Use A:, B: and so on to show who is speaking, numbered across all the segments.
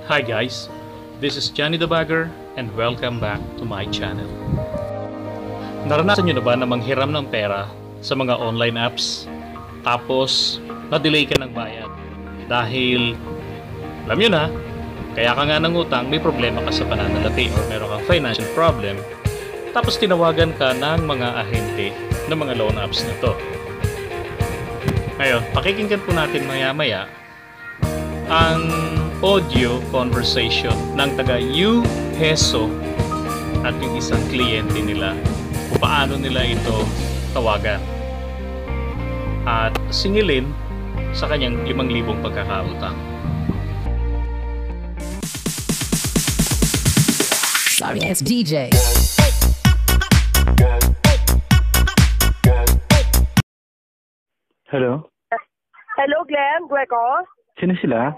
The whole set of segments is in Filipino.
A: Hi guys, this is Johnny the Bagger and welcome back to my channel. Naranasan nyo na ba na manghiram ng pera sa mga online apps tapos na-delay ka ng bayad dahil alam nyo na, kaya ka nga ng utang, may problema ka sa pananalapi or meron kang financial problem tapos tinawagan ka ng mga ahente ng mga loan apps na to. Ngayon, pakikinggan po natin maya-maya ang audio conversation ng taga UHESO at yung isang kliyente nila kung paano nila ito tawagan at singilin sa kanyang 5,000 pagkakautang.
B: Sorry, it's DJ.
C: Hello?
D: Hello, Glenn. Greco?
C: Sino sila?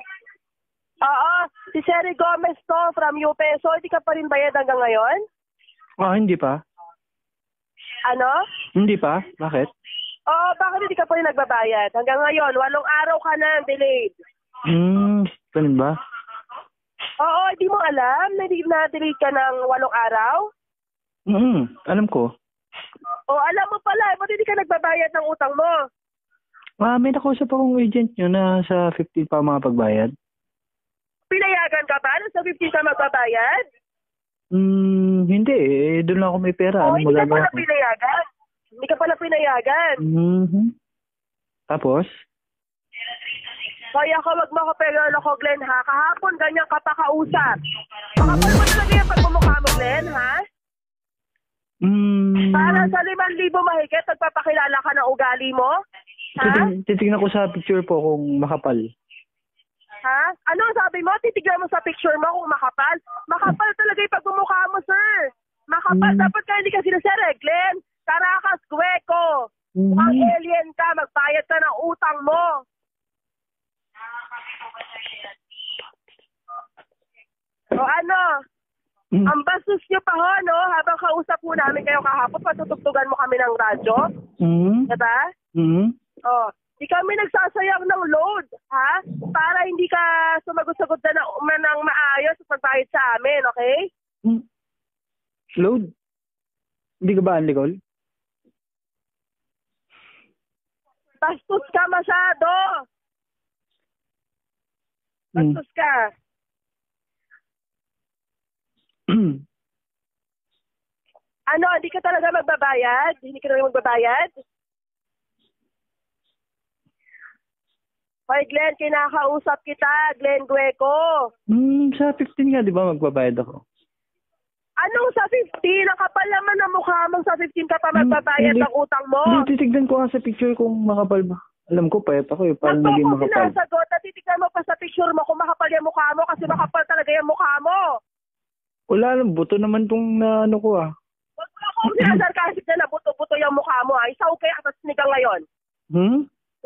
D: Oo, si Sherry Gomez to from UPESO. Hindi ka pa rin bayad hanggang ngayon?
C: Hindi pa.
D: Ano?
C: Hindi pa? Bakit?
D: Oo, bakit hindi ka pa rin nagbabayad? Hanggang ngayon, 8 araw ka na delayed.
C: Ganun ba?
D: Oo, hindi mo alam na na-delay ka ng 8 araw?
C: Alam ko.
D: O, alam mo pala, ba't hindi ka nagbabayad ng utang mo?
C: May nakausap akong agent nyo na sa 15 pa mga pagbayad.
D: Pinayagan ka ba? Sa 15 ka magbabayad?
C: Hindi eh. Doon lang ako may pera.
D: Oo, hindi ka
C: magagawa
D: pala
C: ko?
D: pinayagan. Hindi ka pala pinayagan.
C: Tapos?
D: Kaya ka wag mo ako pero Glenn, ha? Kahapon ganyan ka pa kausap. Makapal mo sa ganyan pagmumukha mo, Glenn, ha? Para sa 5,000 mahigit, nagpapakilala ka ng ugali mo? Ha?
C: Titignan ko sa picture po kung makapal.
D: Ha? Ano sabi mo? Titignan mo sa picture mo kung makapal? Makapal talaga yung pagmumukha mo, sir. Makapal. Dapat ka hindi ka sinaser, Glenn. Caracas, Greco. Mukhang alien ka. Magbayad ka ng utang mo. O ano? Ang bastos nyo pa ho, no? Habang kausap po namin kayo kahapon, patutugtugan mo kami ng radyo. Diba? O, di kami nagsasayang ng load, ha? Para hindi ka sumagot-sagot na ng maayos sa pagbayad sa amin, okay?
C: Load? Hindi ka ba unlegal?
D: Bastos ka masyado. Bastos ka. Ano, hindi ka talaga magbabayad? Hindi ka talaga magbabayad? Hoy, Glenn, kinakausap kita, Glenn Greco.
C: Sa 15 nga, di ba magbabayad ako?
D: Anong sa 15? Ang kapal naman ng mukha mong sa 15 ka pa magbabayad ng utang mo.
C: Hindi, titignan ko nga sa picture kung makapal ba. Alam ko, payat ako eh. Paano naging makapal?
D: Sinasagot at titignan mo pa sa picture mo kung makapal yung mukha mo kasi makapal talaga yung mukha mo.
C: Wala lang, buto naman tong ano ko ah.
D: Huwag mo akong sinasarkasip na buto-buto yung mukha mo ha. Isa okay at sinigang ngayon.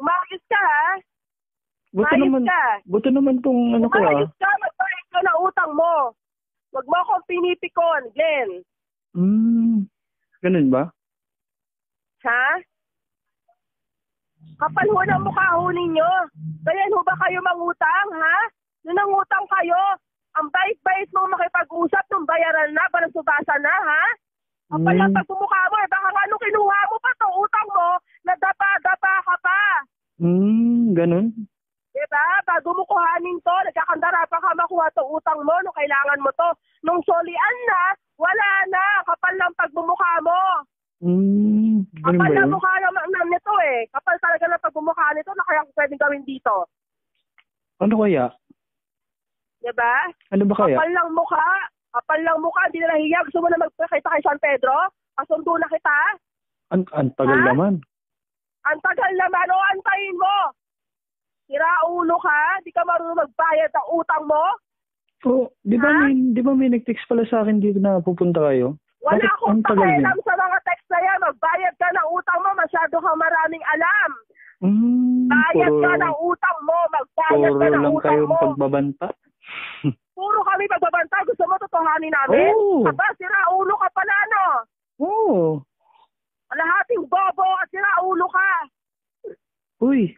D: Umayos ka ha.
C: Buto naman tong ano ko ah.
D: Umayos ka, magbayad ka na utang mo. Huwag mo akong pinipikon, Glenn.
C: Ganun ba?
D: Ha? Kapal ho ng mukha ho ninyo. Ganyan ho ba kayo mangutang, ha? Nung nangutang kayo, ang bait-bait mo makipag-usap nung bayaran na, para subasa na, ha? Kapal lang pagmumukha mo, eh. Baka nga nung kinuha mo pa to utang mo, nadapa-dapa ka pa.
C: Ganun?
D: Diba? Bago mo kuhanin to, nagkakandara pa ka makuha to utang mo nung kailangan mo to. Nung solian na, wala na. Kapal lang pagmumukha mo. Kapal lang mukha naman nito eh. Kapal talaga lang pagmumukha nito na kaya pwedeng gawin dito.
C: Ano kaya?
D: Diba?
C: Ano ba kaya?
D: Kapal lang mukha, hindi na nahiya. Gusto mo na magpakita kay San Pedro? Kasundo na kita?
C: Ang tagal naman.
D: Ang tagal naman, o antayin mo. Siraulo ka? Di ka marunong magbayad ng utang mo?
C: Di ba may nag-text pala sa akin dito na pupunta kayo?
D: Wala akong pakialam sa mga text na yan. Magbayad ka ng utang mo. Masyado kang maraming alam. Bayad ka ng utang mo. Magbayad ka ng utang mo. Puro
C: lang kayong pagbabanta?
D: Puro kami pagbabanta. Gusto mo tutuhanin namin? Aba, siraulo ka pala, no? Lahating bobo at siraulo ka.
C: Uy,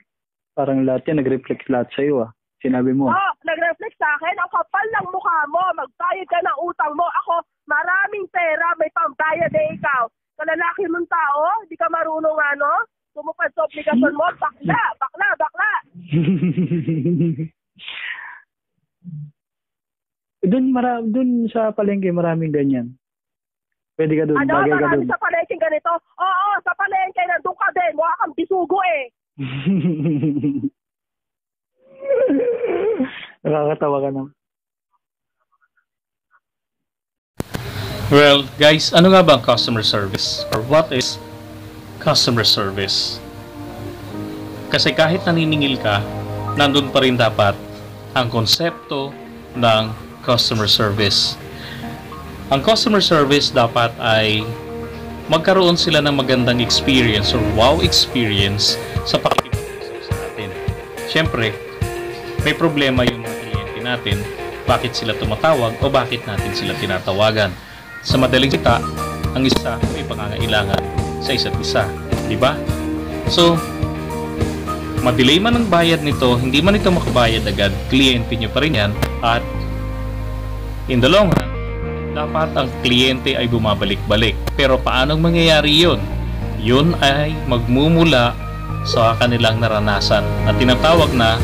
C: parang lahat yan nag-reflect lahat sa'yo ah. Sinabi mo.
D: Oh, nag-reflect sa akin, ang kapal ng mukha mo, magbayad ka ng utang mo. Ako, maraming pera, may pambayad ikaw. Kalalaki mong tao, di ka marunong tumupad sa obligasyon mo, bakla.
C: Doon sa palengke maraming ganyan. Pwede ka doon, bagay ka
D: marami
C: doon.
D: sa palengke ganito? Oo, sa palengke, nandun ka din, mukha kang bisugo eh.
C: Nakakatawa ka na.
A: Well, guys, ano nga ba ang customer service? Or what is customer service? Kasi kahit naniningil ka, nandun pa rin dapat ang konsepto ng customer service. Ang customer service dapat ay magkaroon sila ng magandang experience or wow experience sa pakikipag-usap sa atin. Siyempre, may problema yung mga kliyente natin, bakit sila tumatawag o bakit natin sila tinatawagan. Sa madaling salita, ang isa may pangangailangan sa isa't isa, di ba? So, madelay man ang bayad nito, hindi man ito makabayad agad, kliyente nyo pa rin yan, at in the long run, dapat ang kliyente ay bumabalik-balik. Pero paanong mangyayari yun? Yun ay magmumula sa kanilang naranasan na tinatawag na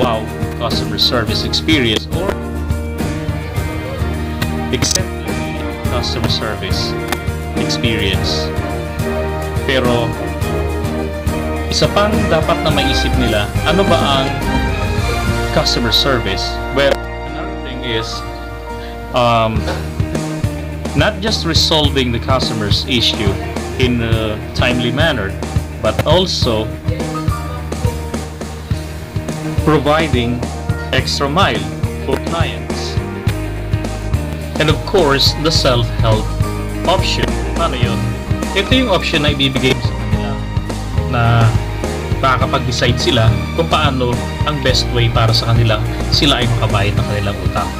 A: wow customer service experience or exemplary customer service experience. Pero isa pang dapat na maisip nila, ano ba ang customer service? Well, another thing is not just resolving the customer's issue in a timely manner, but also providing extra mile for clients. And of course, the self-help option. Paano yun? Ito yung option na ibibigay sa kanila na makakapag-decide sila kung paano ang best way para sa kanila sila ay makabayad ng kanilang utang.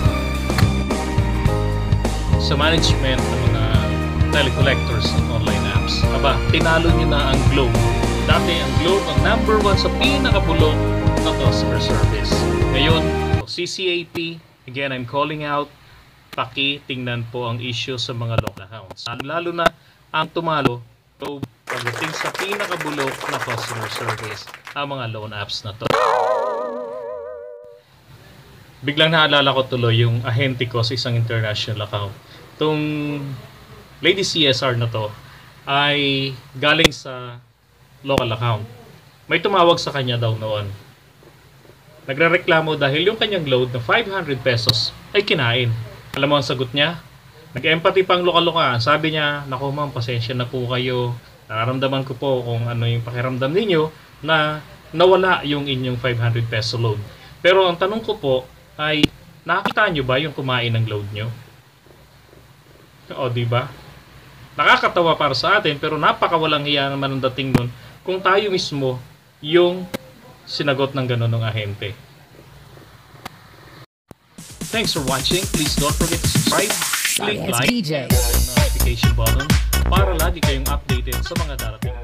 A: Sa management ng mga telecollectors ng online apps, tinalo nyo na ang Globe. Dati ang Globe ang number 1 sa pinakabulok ng customer service. Ngayon, CCAP, again, I'm calling out, pakitingnan po ang issue sa mga local accounts. Lalo na ang tumalo, Globe, pagdating sa pinakabulok na customer service, ang mga loan apps na to. Biglang naalala ko tuloy yung ahente ko sa isang international account. Itong Lady CSR na to ay galing sa local account. May tumawag sa kanya daw noon. Nagrereklamo dahil yung kanyang load na 500 pesos ay kinain. Alam mo ang sagot niya? Nag-empathy pang lokal-lokaan. Sabi niya, naku ma'am, pasensya na po kayo. Nararamdaman ko po kung ano yung pakiramdam ninyo na nawala yung inyong 500 peso load. Pero ang tanong ko po ay, nakakita nyo ba yung kumain ng load nyo? O, diba? Nakakatawa para sa atin, pero napakawalang hiya naman ang dating nun kung tayo mismo yung sinagot ng gano'n ng ahente. Thanks for watching. Please don't forget to subscribe, click like, and notification button para lagi kayong updated sa mga darating